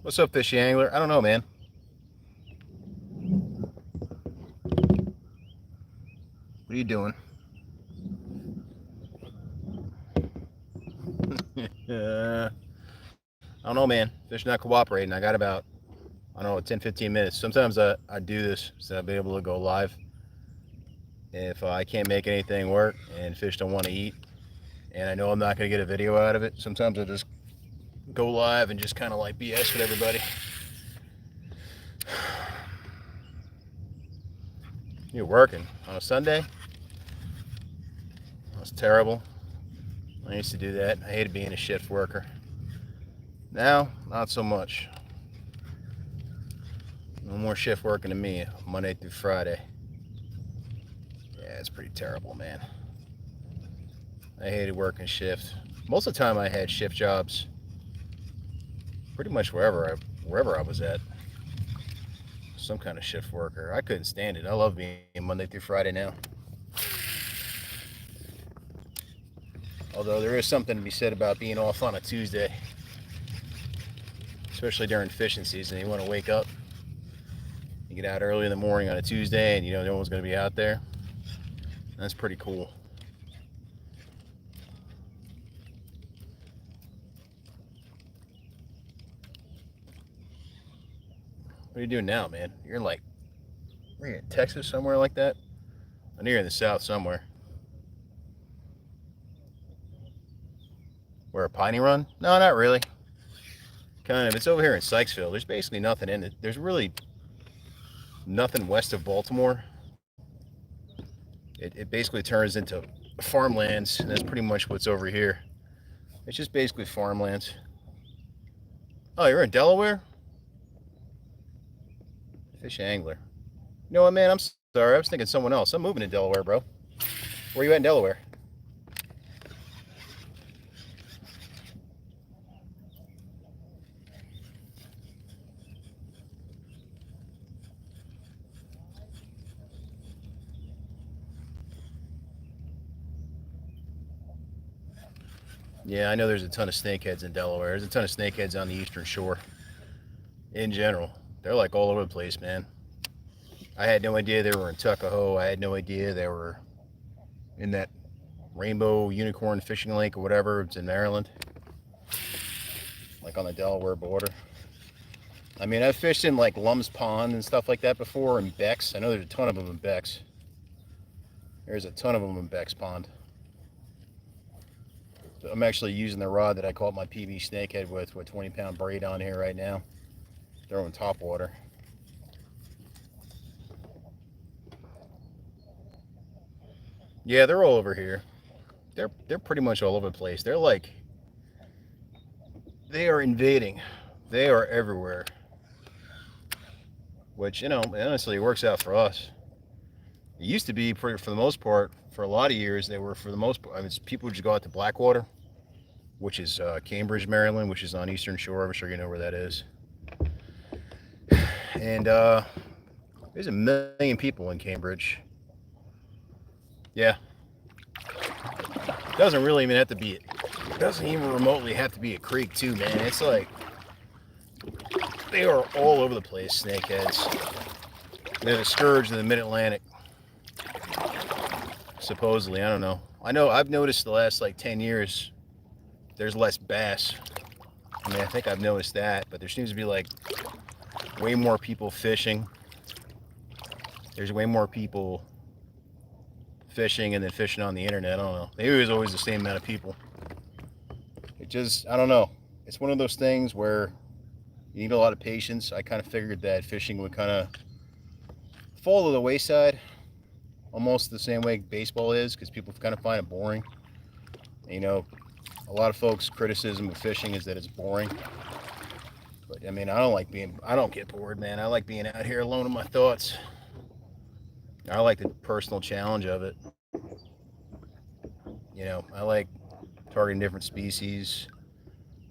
What's up, fishy angler? I don't know, man. What are you doing? I don't know, man. Fish not cooperating. I got about, I don't know, 10, 15 minutes. Sometimes I do this so I'll be able to go live. If I can't make anything work and fish don't want to eat, and I know I'm not going to get a video out of it, sometimes I just go live and just kind of like BS with everybody. You're working on a Sunday? That's terrible. I used to do that. I hated being a shift worker. Now, not so much. No more shift working to me, Monday through Friday. Yeah, it's pretty terrible, man. I hated working shift. Most of the time I had shift jobs pretty much wherever I was at. Some kind of shift worker. I couldn't stand it. I love being Monday through Friday now. Although there is something to be said about being off on a Tuesday. Especially during fishing season. You want to wake up. You get out early in the morning on a Tuesday and you know no one's going to be out there. That's pretty cool. What are you doing now, man? You're in you're in Texas somewhere like that? I know you're in the South somewhere. Where, a Piney Run? No, not really. Kind of. It's over here in Sykesville. There's basically nothing in it. There's really nothing west of Baltimore. It basically turns into farmlands, and that's pretty much what's over here. It's just basically farmlands. Oh, you're in Delaware? Fish angler. You know what, man? I'm sorry. I was thinking someone else. I'm moving to Delaware, bro. Where you at in Delaware? Yeah, I know there's a ton of snakeheads in Delaware. There's a ton of snakeheads on the eastern shore. In general, they're like all over the place, man. I had no idea they were in Tuckahoe. I had no idea they were in that Rainbow Unicorn Fishing Lake or whatever. It's in Maryland, like on the Delaware border. I mean, I've fished in like Lum's Pond and stuff like that before, and Beck's. I know there's a ton of them in Beck's. There's a ton of them in Beck's Pond. So I'm actually using the rod that I caught my PB snakehead with 20-pound braid on here right now. Throwing top water. Yeah, they're all over here. They're pretty much all over the place. They are invading. They are everywhere. Which, you know, honestly works out for us. It used to be for the most part, for a lot of years, they were for the most part. I mean, people would just go out to Blackwater, which is Cambridge, Maryland, which is on Eastern Shore. I'm sure you know where that is. And there's a million people in Cambridge. Yeah, doesn't really even have to be. It doesn't even remotely have to be a creek, too, man. It's like they are all over the place, snakeheads. They're the scourge of the Mid-Atlantic. Supposedly, I don't know. I know I've noticed the last like 10 years there's less bass. I mean, I think I've noticed that, but there seems to be like way more people fishing. There's way more people fishing and then fishing on the internet. I don't know. Maybe it was always the same amount of people. It just, I don't know. It's one of those things where you need a lot of patience. I kind of figured that fishing would kind of fall to the wayside almost the same way baseball is, because people kind of find it boring. You know, a lot of folks' criticism of fishing is that it's boring. But I mean, I don't get bored, man. I like being out here alone with my thoughts. I like the personal challenge of it. You know, I like targeting different species.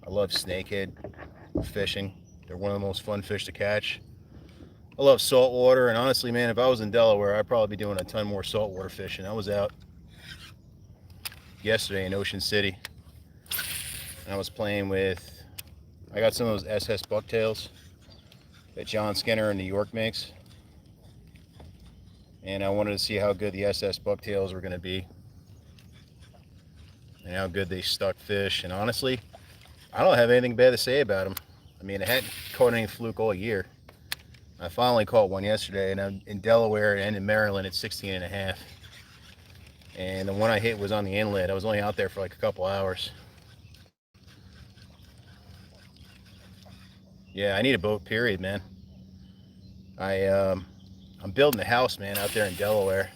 I love snakehead fishing. They're one of the most fun fish to catch. I love saltwater, and honestly, man, if I was in Delaware, I'd probably be doing a ton more saltwater fishing. I was out yesterday in Ocean City, and I was playing with I got some of those SS bucktails that John Skinner in New York makes. And I wanted to see how good the SS bucktails were going to be. And how good they stuck fish. And honestly, I don't have anything bad to say about them. I mean, I hadn't caught any fluke all year. I finally caught one yesterday, and I'm in Delaware and in Maryland at 16 and a half. And the one I hit was on the inlet. I was only out there for like a couple hours. Yeah, I need a boat, period, man. I'm building a house, man, out there in Delaware.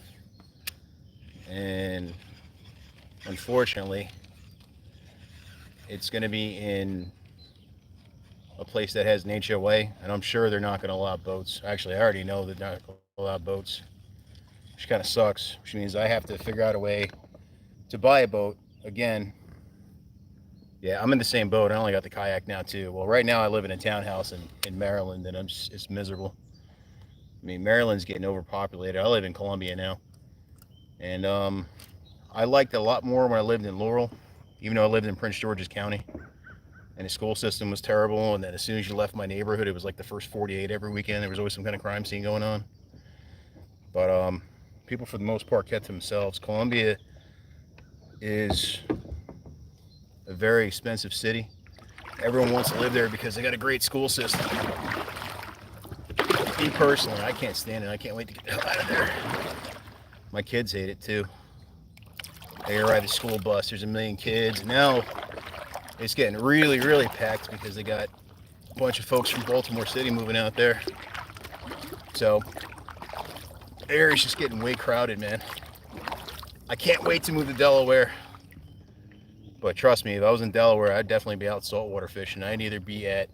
And unfortunately, it's going to be in a place that has an HOA, and I'm sure they're not going to allow boats. Actually, I already know they're not going to allow boats, which kind of sucks, which means I have to figure out a way to buy a boat again. Yeah, I'm in the same boat. I only got the kayak now too. Well, right now I live in a townhouse in Maryland, and it's miserable. I mean, Maryland's getting overpopulated. I live in Columbia now, and I liked it a lot more when I lived in Laurel, even though I lived in Prince George's County. And the school system was terrible, and then as soon as you left my neighborhood, it was like the first 48 every weekend. There was always some kind of crime scene going on. But people, for the most part, kept to themselves. Columbia is a very expensive city. Everyone wants to live there because they got a great school system. Me personally, I can't stand it. I can't wait to get the hell out of there. My kids hate it too. They ride the school bus. There's a million kids. Now it's getting really, really packed because they got a bunch of folks from Baltimore City moving out there. So the area's just getting way crowded, man. I can't wait to move to Delaware. But trust me, if I was in Delaware, I'd definitely be out saltwater fishing. I'd either be at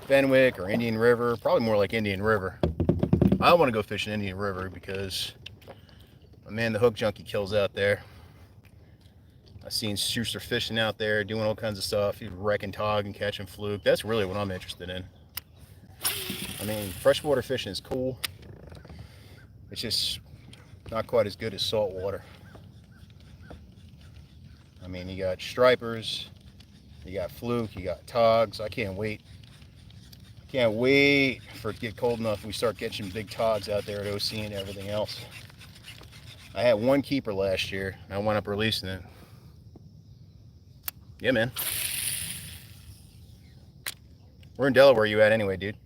Fenwick or Indian River, probably more like Indian River. I want to go fishing Indian River because, man, the hook junkie kills out there. I've seen Schuster fishing out there, doing all kinds of stuff. He's wrecking tog and catching fluke. That's really what I'm interested in. I mean, freshwater fishing is cool. It's just not quite as good as saltwater. I mean, you got stripers, you got fluke, you got togs. I can't wait. Can't wait for it to get cold enough and we start catching big togs out there at OC and everything else. I had one keeper last year, and I wound up releasing it. Yeah, man. Where in Delaware are you at anyway, dude?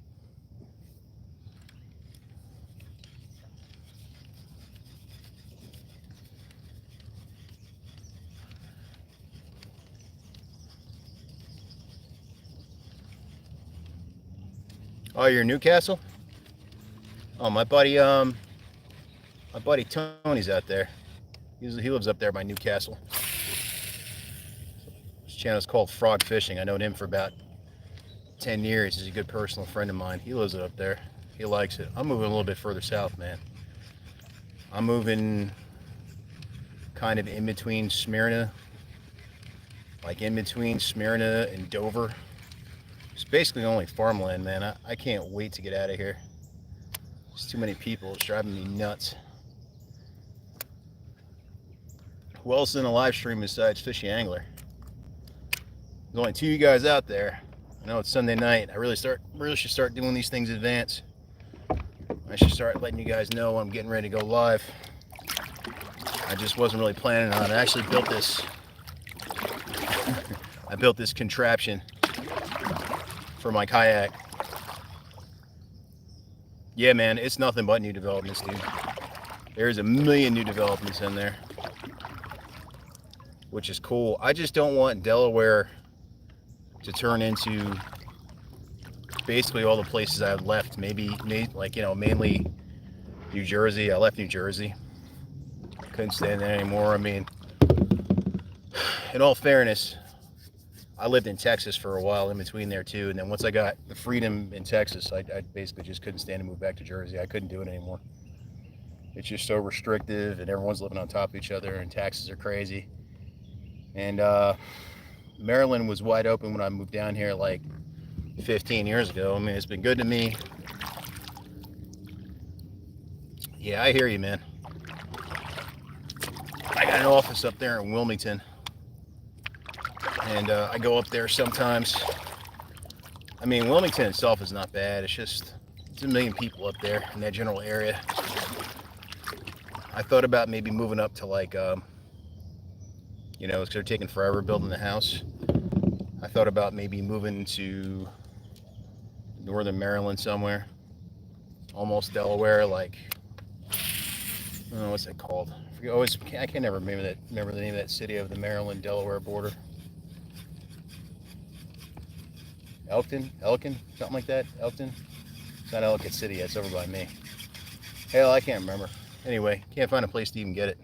Oh, you're in Newcastle? Oh, my buddy Tony's out there. He lives up there by Newcastle. His channel's called Frog Fishing. I known him for about 10 years. He's a good personal friend of mine. He lives up there. He likes it. I'm moving a little bit further south, man. I'm moving kind of in between Smyrna, like in between Smyrna and Dover. It's basically only farmland, man. I can't wait to get out of here. There's too many people. It's driving me nuts. Who else in the live stream besides Fishy Angler? There's only two of you guys out there. I know it's Sunday night. I really should start doing these things in advance. I should start letting you guys know I'm getting ready to go live. I just wasn't really planning on it. I actually built this. I built this contraption for my kayak. Yeah, man, it's nothing but new developments, dude. There's a million new developments in there, which is cool. I just don't want Delaware to turn into basically all the places I've left. Maybe like, you know, mainly New Jersey. I left New Jersey. Couldn't stand there anymore. I mean, in all fairness, I lived in Texas for a while in between there too, and then once I got the freedom in Texas, I basically just couldn't stand to move back to Jersey. I couldn't do it anymore. It's just so restrictive, and everyone's living on top of each other, and taxes are crazy. And Maryland was wide open when I moved down here like 15 years ago. I mean, it's been good to me. Yeah, I hear you, man. I got an office up there in Wilmington. And I go up there sometimes I mean, Wilmington itself is not bad. It's just, it's a million people up there in that general area. I thought about maybe moving up to like, you know, because they're taking forever building the house. I thought about maybe moving to northern Maryland somewhere, almost Delaware, like, I don't know what's that called. I can never remember the name of that city of the Maryland Delaware border. Elkin, something like that. Elkton. It's not Ellicott City. It's over by me. Hell, I can't remember. Anyway, can't find a place to even get it.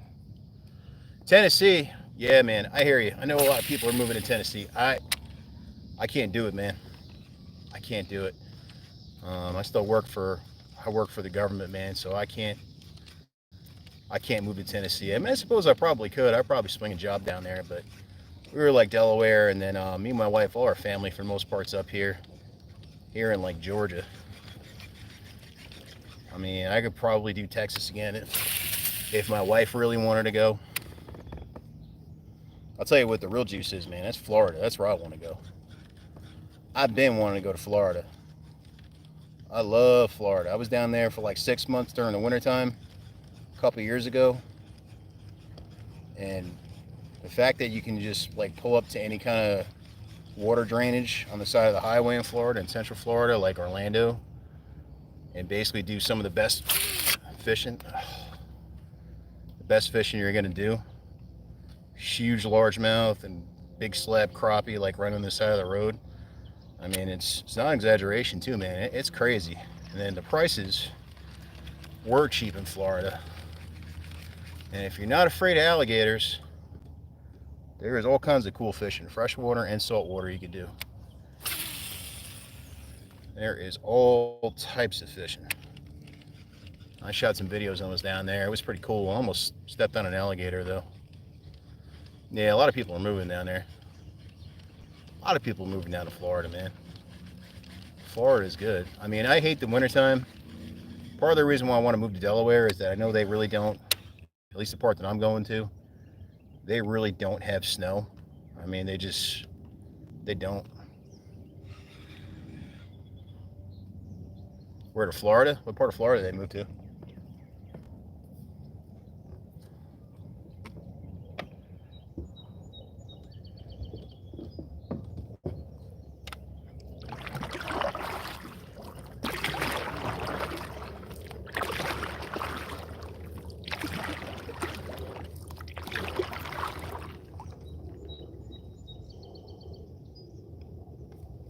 Tennessee, yeah, man, I hear you. I know a lot of people are moving to Tennessee. I can't do it, man. I can't do it. I work for the government, man, so I can't move to Tennessee. I mean, I suppose I probably could. I'd probably swing a job down there, but we were like Delaware, and then me and my wife, all our family for the most part's up here in like Georgia. I mean, I could probably do Texas again if my wife really wanted to go. I'll tell you what the real juice is, man. That's Florida. That's where I want to go. I've been wanting to go to Florida. I love Florida. I was down there for like 6 months during the wintertime a couple years ago. And the fact that you can just like pull up to any kind of water drainage on the side of the highway in Florida, in Central Florida, like Orlando, and basically do some of the best fishing you're going to do. Huge largemouth and big slab crappie like right on the side of the road. I mean, it's not an exaggeration too, man. It's crazy. And then the prices were cheap in Florida. And if you're not afraid of alligators, there is all kinds of cool fishing, freshwater and saltwater, you can do. There is all types of fishing. I shot some videos when I was down there. It was pretty cool. I almost stepped on an alligator though. Yeah, a lot of people are moving down there. A lot of people moving down to Florida, man. Florida is good. I mean, I hate the wintertime. Part of the reason why I want to move to Delaware is that I know they really don't, at least the part that I'm going to, they really don't have snow. I mean, they don't. Where to Florida? What part of Florida did they move to?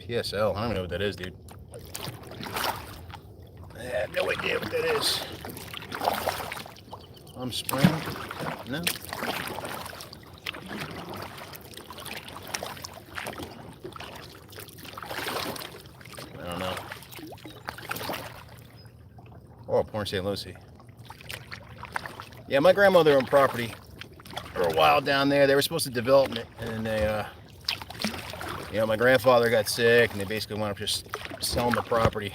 PSL, I don't know what that is, dude. I have no idea what that is. Spring? No? I don't know. Oh, Port St. Lucie. Yeah, my grandmother owned property for a while down there. They were supposed to develop it, and they, you know, my grandfather got sick, and they basically wound up just selling the property.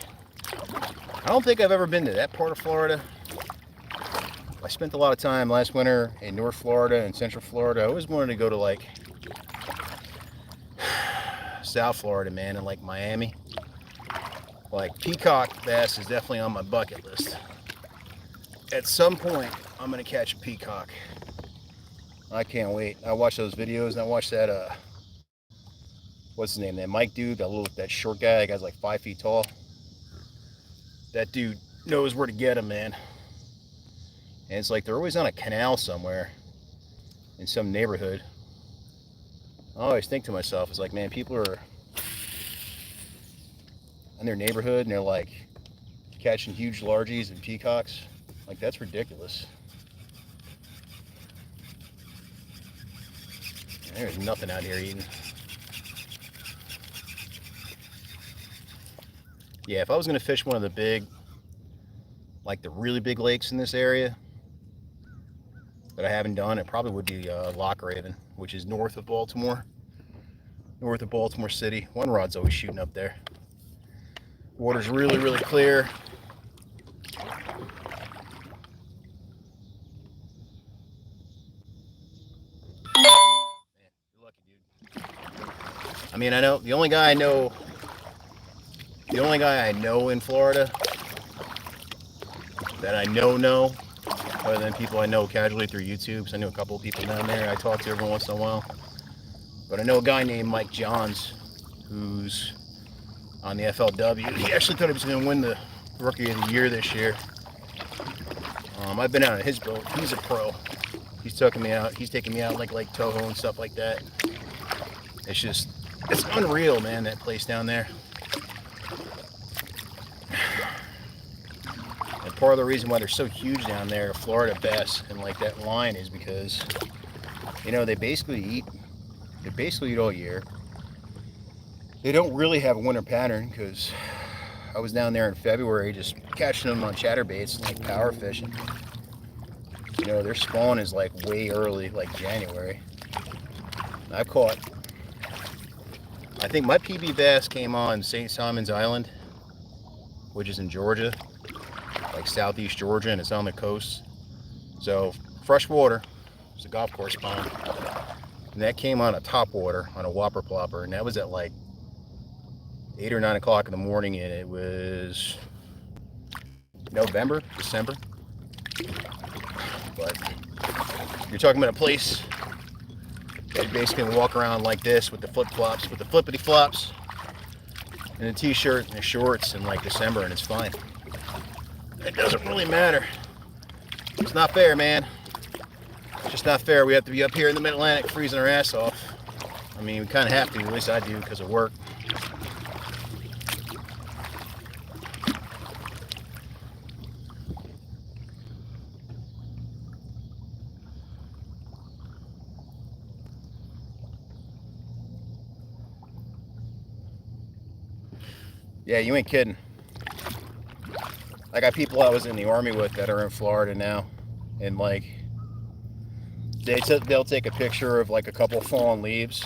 I don't think I've ever been to that part of Florida. I spent a lot of time last winter in North Florida and Central Florida. I always wanted to go to like South Florida, man, and like Miami. Like peacock bass is definitely on my bucket list. At some point, I'm gonna catch a peacock. I can't wait. I watched those videos and I watched that what's his name? That Mike dude, that short guy. That guy's like 5 feet tall. That dude knows where to get him, man. And it's like they're always on a canal somewhere in some neighborhood. I always think to myself, it's like, man, people are in their neighborhood and they're like catching huge largies and peacocks. Like, that's ridiculous. There's nothing out here eating. Yeah, if I was going to fish one of the big, like the really big lakes in this area that I haven't done, it probably would be Loch Raven, which is north of Baltimore City. One rod's always shooting up there. Water's really, really clear. Man, you're lucky, dude. I mean, I know the only guy I know The only guy I know in Florida that I know, other than people I know casually through YouTube, so I know a couple of people down there I talk to every once in a while. But I know a guy named Mike Johns who's on the FLW. He actually thought he was going to win the Rookie of the Year this year. I've been out on his boat. He's a pro. He's taking me out. He's taking me out like Lake Toho and stuff like that. It's unreal, man, that place down there. And part of the reason why they're so huge down there, Florida bass and like that line, is because, you know, they basically eat all year. They don't really have a winter pattern, because I was down there in February just catching them on chatterbaits, like power fishing. You know, their spawn is like way early, like January. I've caught, I think my PB bass came on St. Simon's Island, which is in Georgia, like southeast Georgia, and it's on the coast. So fresh water. It's a golf course pond. And that came on a top water on a whopper plopper, and that was at like 8 or 9 o'clock in the morning, and it was December. But you're talking about a place that you basically can walk around like this with the flip-flops, with the flippity-flops, and a t-shirt and the shorts in like December, and it's fine. It doesn't really matter. It's not fair, man. It's just not fair. We have to be up here in the mid-Atlantic freezing our ass off. I mean, we kind of have to, at least I do, because of work. Yeah, you ain't kidding. I got people I was in the Army with that are in Florida now, and like they'll take a picture of like a couple fallen leaves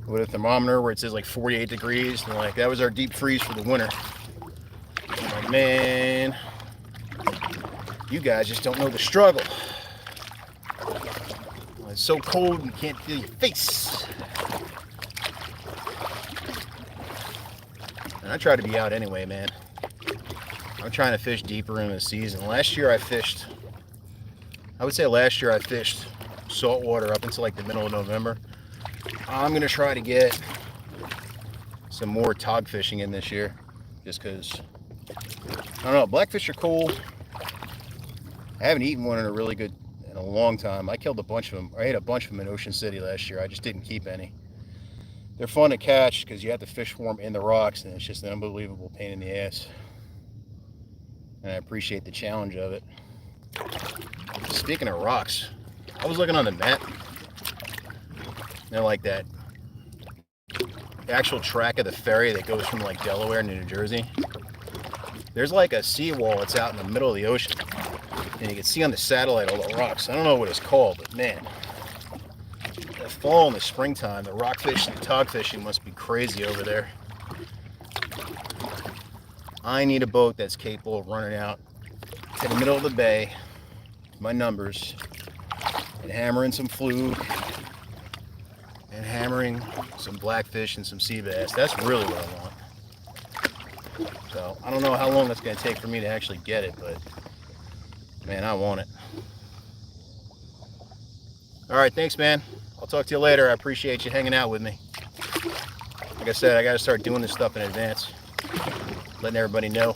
with a thermometer where it says like 48 degrees, and like that was our deep freeze for the winter. I'm like, man, you guys just don't know the struggle. It's so cold you can't feel your face. And I try to be out anyway, man. I'm trying to fish deeper in the season. Last year I fished saltwater up until like the middle of November. I'm gonna try to get some more tog fishing in this year, just because, I don't know, blackfish are cool. I haven't eaten one in a long time. I killed a bunch of them. I ate a bunch of them in Ocean City last year. I just didn't keep any. They're fun to catch because you have to fish for them in the rocks, and it's just an unbelievable pain in the ass. And I appreciate the challenge of it. Speaking of rocks, I was looking on the map. They're like that actual track of the ferry that goes from like Delaware to New Jersey. There's like a seawall that's out in the middle of the ocean, and you can see on the satellite all the rocks. I don't know what it's called, but man, the fall and the springtime, the rock fishing and tog fishing must be crazy over there. I need a boat that's capable of running out to the middle of the bay, my numbers, and hammering some fluke, and hammering some blackfish and some sea bass. That's really what I want. So I don't know how long that's going to take for me to actually get it, but man, I want it. All right, thanks, man. I'll talk to you later. I appreciate you hanging out with me. Like I said, I got to start doing this stuff in advance, letting everybody know.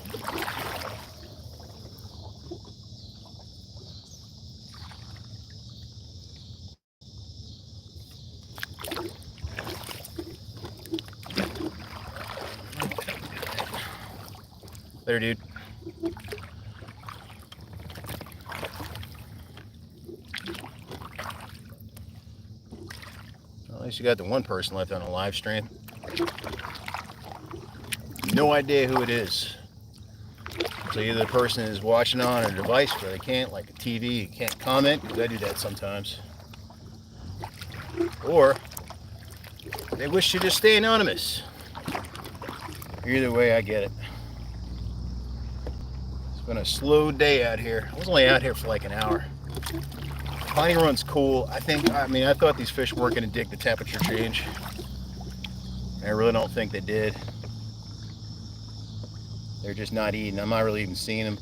Later, dude. Well, at least you got the one person left on a live stream. No idea who it is. So either the person is watching on a device where they can't, like a TV, you can't comment, because I do that sometimes. Or they wish to just stay anonymous. Either way, I get it. It's been a slow day out here. I was only out here for like an hour. Piney Run's cool. I thought these fish weren't going to dig the temperature change. I really don't think they did. They're just not eating. I'm not really even seeing them.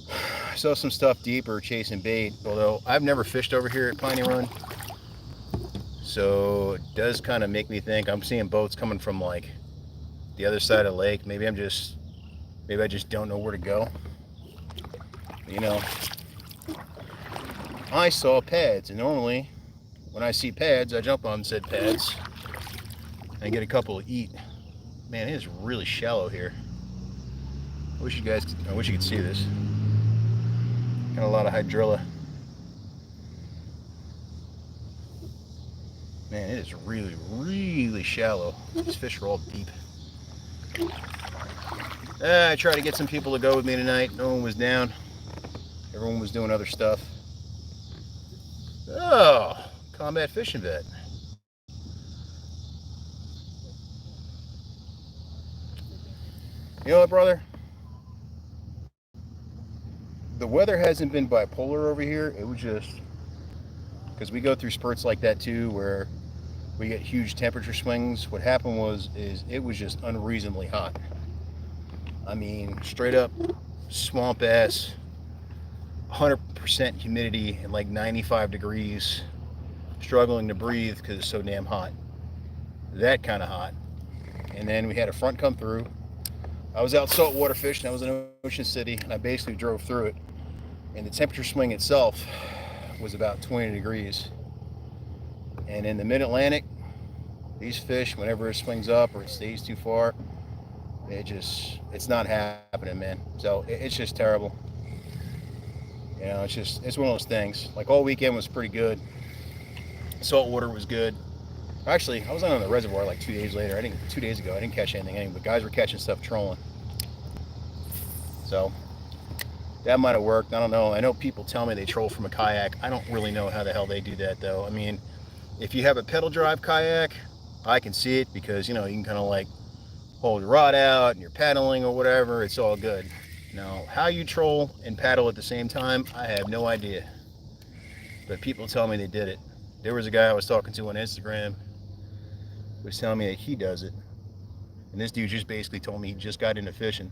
I saw some stuff deeper chasing bait, although I've never fished over here at Piney Run. So it does kind of make me think I'm seeing boats coming from like the other side of the lake. Maybe I just don't know where to go. You know, I saw pads, and normally when I see pads, I jump on said pads and get a couple to eat. Man, it is really shallow here. I wish you could see this. Got a lot of hydrilla. Man, it is really, really shallow. These fish are all deep. I tried to get some people to go with me tonight. No one was down. Everyone was doing other stuff. Oh, combat fishing vet. You know what, brother? The weather hasn't been bipolar over here. It was just because we go through spurts like that too, where we get huge temperature swings. What happened is it was just unreasonably hot. I mean, straight up swamp ass, 100% humidity and like 95 degrees, struggling to breathe because it's so damn hot. That kind of hot. And then we had a front come through. I was out saltwater fishing. I was in Ocean City, and I basically drove through it. And the temperature swing itself was about 20 degrees. And in the mid-Atlantic, these fish, whenever it swings up or it stays too far, it's not happening, man. So it's just terrible. You know, it's one of those things. Like all weekend was pretty good. Saltwater was good. Actually, I was on the reservoir like 2 days later. 2 days ago, I didn't catch anything, but guys were catching stuff trolling. So that might have worked. I don't know. I know people tell me they troll from a kayak. I don't really know how the hell they do that, though. I mean, if you have a pedal drive kayak, I can see it because, you know, you can kind of like hold your rod out and you're paddling or whatever. It's all good. Now, how you troll and paddle at the same time, I have no idea. But people tell me they did it. There was a guy I was talking to on Instagram who was telling me that he does it. And this dude just basically told me he just got into fishing.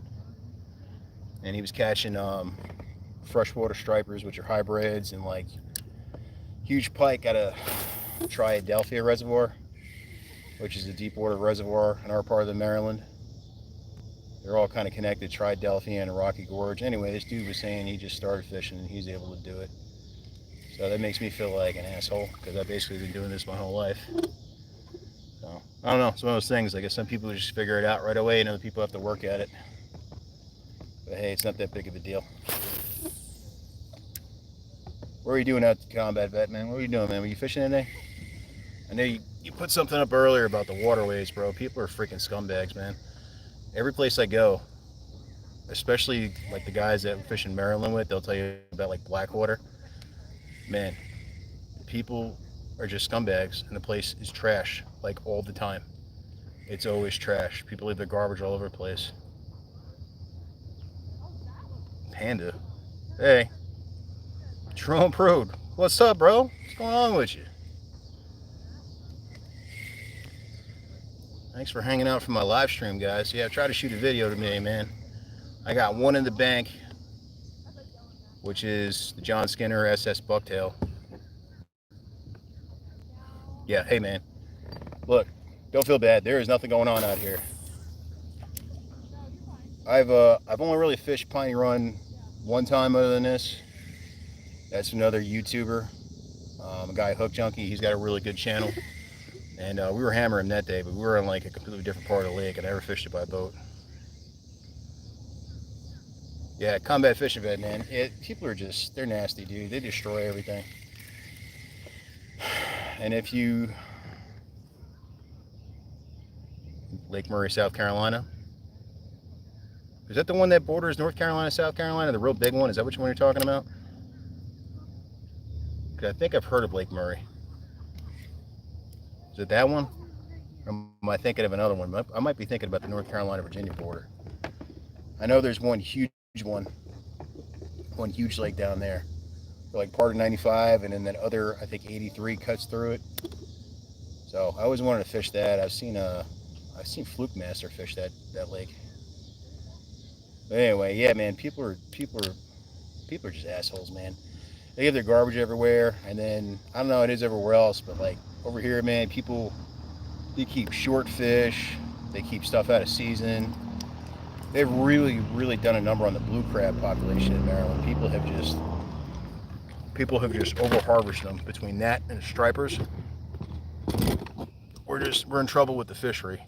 And he was catching freshwater stripers, which are hybrids, and like huge pike at a Triadelphia reservoir, which is a deep water reservoir in our part of the Maryland. They're all kind of connected, Triadelphia and Rocky Gorge. Anyway, this dude was saying he just started fishing and he's able to do it. So that makes me feel like an asshole because I've basically been doing this my whole life. So I don't know. It's one of those things. I guess some people just figure it out right away and other people have to work at it. But hey, it's not that big of a deal. What are you doing out at the combat vet, man? What are you doing, man? Were you fishing today? I know you put something up earlier about the waterways, bro. People are freaking scumbags, man. Every place I go, especially like the guys that fish in Maryland with, they'll tell you about like Blackwater. Man, people are just scumbags and the place is trash like all the time. It's always trash. People leave their garbage all over the place. Panda. Hey. Jerome Prude. What's up, bro? What's going on with you? Thanks for hanging out for my live stream, guys. Yeah, try to shoot a video today, man. I got one in the bank, which is the John Skinner SS Bucktail. Yeah, hey, man. Look, don't feel bad. There is nothing going on out here. I've only really fished Piney Run one time other than this. That's another YouTuber, a guy Hook Junkie. He's got a really good channel. And we were hammering that day, but we were on like a completely different part of the lake. I never fished it by boat. Yeah, combat fishing vet, man. People are just, they're nasty, dude. They destroy everything. And if you, Lake Murray, South Carolina. Is that the one that borders North Carolina, South Carolina? The real big one? Is that which one you're talking about? Because I think I've heard of Lake Murray. Is it that one? Or am I thinking of another one? I might be thinking about the North Carolina-Virginia border. I know there's one huge lake down there. Like part of 95, and then that other, I think 83 cuts through it. So I always wanted to fish that. I've seen Fluke Master fish that lake. But anyway, yeah, man, people are just assholes, man. They get their garbage everywhere, and then I don't know how it is everywhere else, but like over here, man, people they keep short fish, they keep stuff out of season. They've really done a number on the blue crab population in Maryland. People have just over harvested them. Between that and the stripers, we're in trouble with the fishery.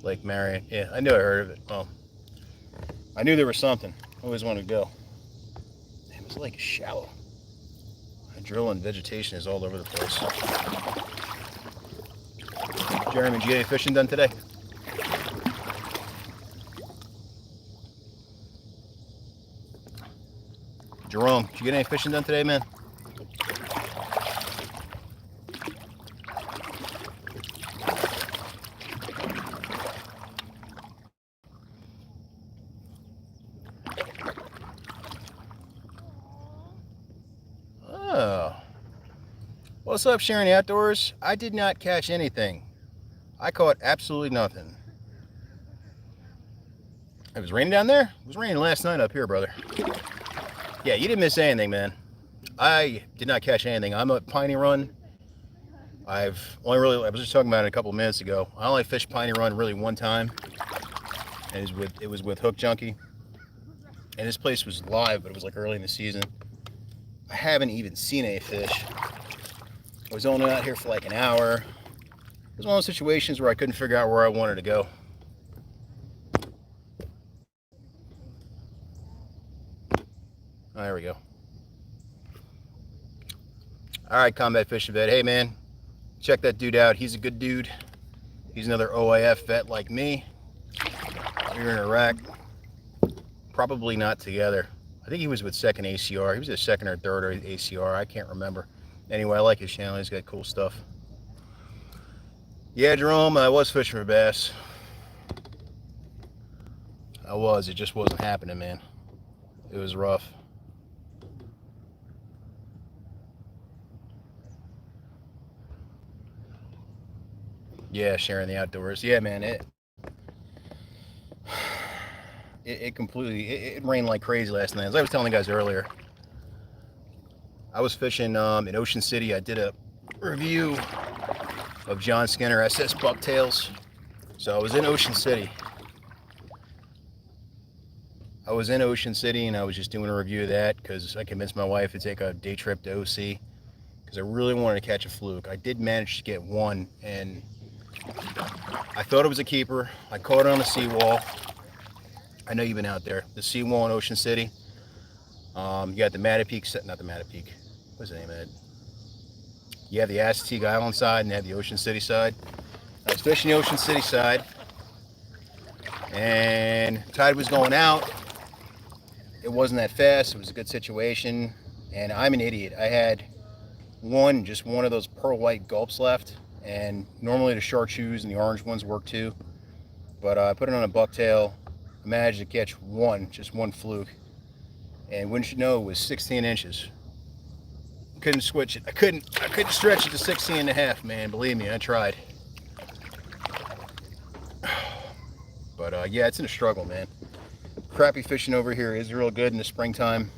Lake Marion, yeah, I knew I heard of it. Well, I knew there was something. I always wanted to go. Damn, this lake is shallow. The drill and vegetation is all over the place. Jeremy, did you get any fishing done today? Jerome, did you get any fishing done today, man? Oh. What's up, Sharing the Outdoors? I did not catch anything. I caught absolutely nothing. It was raining down there? It was raining last night up here, brother. Yeah, you didn't miss anything, man. I did not catch anything. I'm at Piney Run. I was just talking about it a couple minutes ago. I only fished Piney Run really one time. And it was with Hook Junkie. And this place was live, but it was like early in the season. I haven't even seen any fish. I was only out here for like an hour. It was one of those situations where I couldn't figure out where I wanted to go. Oh, there we go. All right, Combat Fishing Vet. Hey, man, check that dude out. He's a good dude. He's another OIF vet like me. We're in Iraq. Probably not together. I think he was with second ACR. He was a second or third ACR. I can't remember. Anyway, I like his channel. He's got cool stuff. Yeah, Jerome, I was fishing for bass. I was. It just wasn't happening, man. It was rough. Yeah, sharing the outdoors. Yeah, man. It completely it rained like crazy last night. As I was telling the guys earlier, I was fishing in Ocean City. I did a review of John Skinner SS Bucktails. So I was in Ocean City. And I was just doing a review of that because I convinced my wife to take a day trip to OC because I really wanted to catch a fluke. I did manage to get one, and I thought it was a keeper. I caught it on the seawall. I know you've been out there. The seawall in Ocean City. You got the Mattapeak, not the Mattapeak. What's the name of it? You have the Assateague Island side and you have the Ocean City side. I was fishing the Ocean City side, and tide was going out. It wasn't that fast. It was a good situation, and I'm an idiot. I had just one of those pearl white gulps left, and normally the chartreuse and the orange ones work too. But I put it on a bucktail. I managed to catch just one fluke, and wouldn't you know, it was 16 inches. Couldn't switch it. I couldn't stretch it to 16 and a half, man. Believe me, I tried. But yeah, it's in a struggle, man. Crappie fishing over here is real good in the springtime.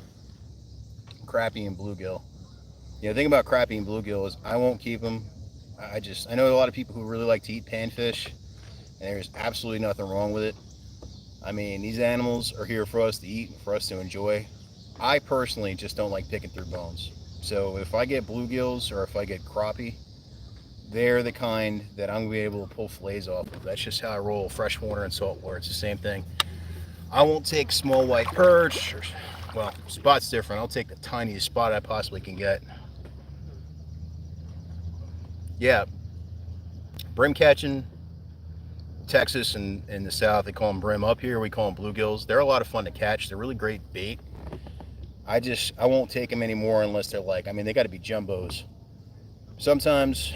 Crappie and bluegill. The thing about crappie and bluegill is I won't keep them. I know a lot of people who really like to eat panfish, and there's absolutely nothing wrong with it. I mean, these animals are here for us to eat and for us to enjoy. I personally just don't like picking through bones. So if I get bluegills or if I get crappie, they're the kind that I'm going to be able to pull fillets off of. That's just how I roll. Freshwater and saltwater, it's the same thing. I won't take small white perch, well, spot's different. I'll take the tiniest spot I possibly can get. Yeah, brim catching, Texas and in the south, they call them brim. Up here, we call them bluegills. They're a lot of fun to catch. They're really great bait. I won't take them anymore unless they're they got to be jumbos. Sometimes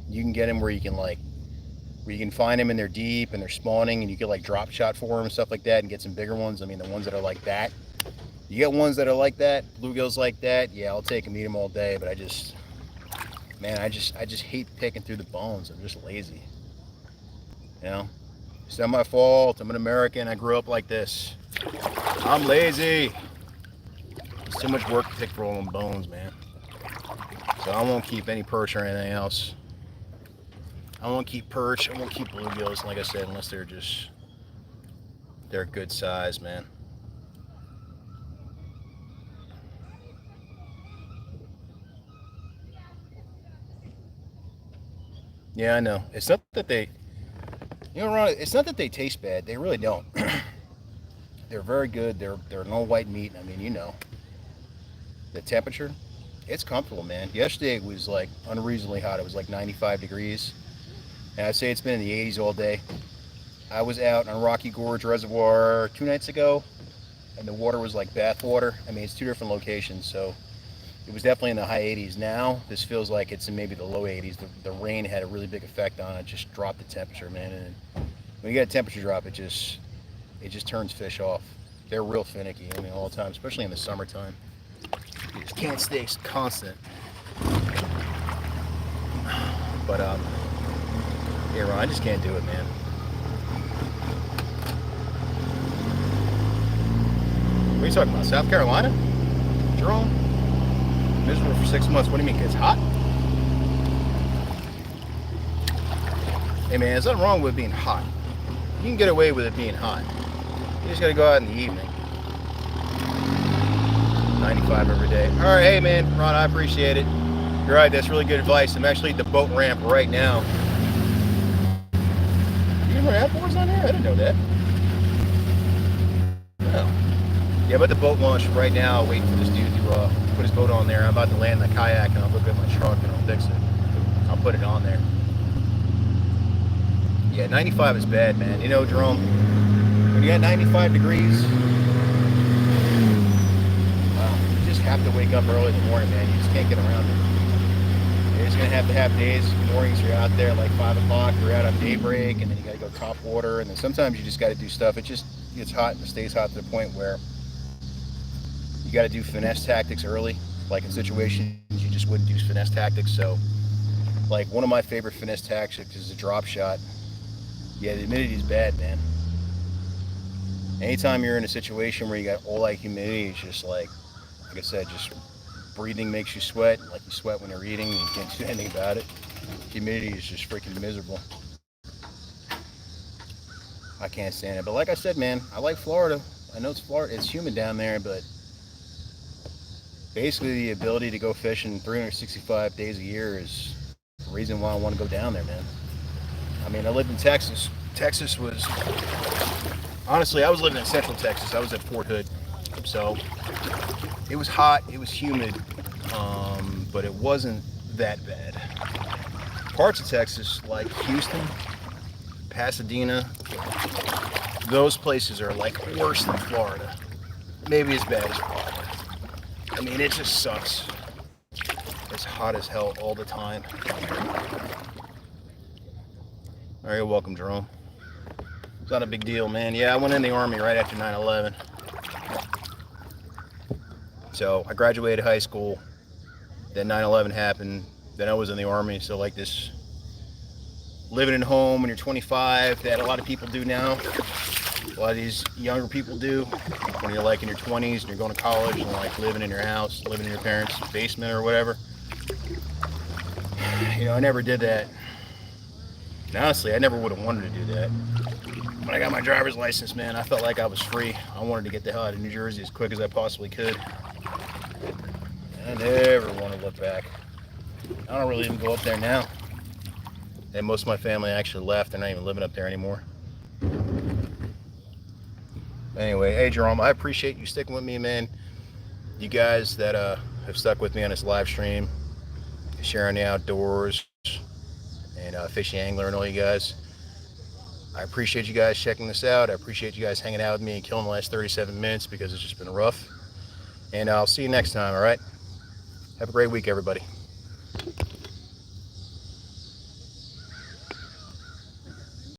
you can get them where you can find them and they're deep and they're spawning, and you get drop shot for them and stuff like that, and get some bigger ones. I mean, the ones that are like that. You get ones that are like that, bluegills like that. Yeah, I'll take them, eat them all day. But I just hate picking through the bones. I'm just lazy. You know, it's not my fault. I'm an American. I grew up like this. I'm lazy. It's too much work to pick rolling bones, man. So I won't keep any perch or anything else. I won't keep perch. I won't keep bluegills, like I said, unless they're good size, man. Yeah, I know. It's not that they, Ron, it's not that they taste bad. They really don't. They're very good. They're an all white meat. I mean, the temperature, it's comfortable, man. Yesterday it was like unreasonably hot. It was like 95 degrees. And I'd say it's been in the 80s all day. I was out on Rocky Gorge Reservoir 2 nights ago, and the water was like bath water. I mean, it's 2 different locations, so it was definitely in the high 80s. Now this feels like it's in maybe the low 80s. The rain had a really big effect on it. Just dropped the temperature, man. And when you get a temperature drop, it just turns fish off. They're real finicky. I mean, all the time, especially in the summertime. You just can't stay constant. But yeah, Ron, I just can't do it, man. What are you talking about? South Carolina? Jerome? Miserable for 6 months. What do you mean? It's hot? Hey man, there's nothing wrong with being hot. You can get away with it being hot. You just gotta go out in the evening. 95 every day. Alright, hey man, Ron, I appreciate it. You're right, that's really good advice. I'm actually at the boat ramp right now. You can run outboards on there? I didn't know that. Oh. Yeah, I'm at the boat launch right now, waiting for this dude to put his boat on there. I'm about to land the kayak and I'll look at my truck and I'll fix it. I'll put it on there. Yeah, 95 is bad, man. You know, Jerome, when you got 95 degrees, you just have to wake up early in the morning, man. You just can't get around it. You're just going to have days, mornings you're out there like 5 o'clock, you're out on daybreak, and then you got to go top water, and then sometimes you just got to do stuff. It just gets hot and it stays hot to the point where you got to do finesse tactics early. Like in situations you just wouldn't use finesse tactics. So, like one of my favorite finesse tactics is a drop shot. Yeah, the humidity is bad, man. Anytime you're in a situation where you got all that humidity, it's just like I said, just breathing makes you sweat. Like you sweat when you're eating and you can't do anything about it. Humidity is just freaking miserable. I can't stand it. But like I said, man, I like Florida. I know it's Florida. It's humid down there, but basically the ability to go fishing 365 days a year is the reason why I want to go down there, man. I mean, I lived in Texas. Texas was, honestly, I was living in Central Texas. I was at Fort Hood. So it was hot, it was humid, but it wasn't that bad. Parts of Texas, like Houston, Pasadena, those places are like worse than Florida. Maybe as bad as Florida. I mean, it just sucks. It's hot as hell all the time. All right, you're welcome, Jerome. It's not a big deal, man. Yeah, I went in the Army right after 9/11. So I graduated high school. Then 9/11 happened. Then I was in the Army. So like this, living at home when you're 25, that a lot of people do now. A lot of these younger people do when you're like in your 20s and you're going to college and like living in your house, living in your parents' basement or whatever. You know, I never did that. And honestly, I never would have wanted to do that. When I got my driver's license, man, I felt like I was free. I wanted to get the hell out of New Jersey as quick as I possibly could. I never want to look back. I don't really even go up there now. And most of my family actually left. They're not even living up there anymore. Anyway, hey Jerome, I appreciate you sticking with me, man. You guys that have stuck with me on this live stream, sharing the outdoors, and fishing, angler, and all you guys. I appreciate you guys checking this out. I appreciate you guys hanging out with me and killing the last 37 minutes because it's just been rough. And I'll see you next time, all right? Have a great week, everybody.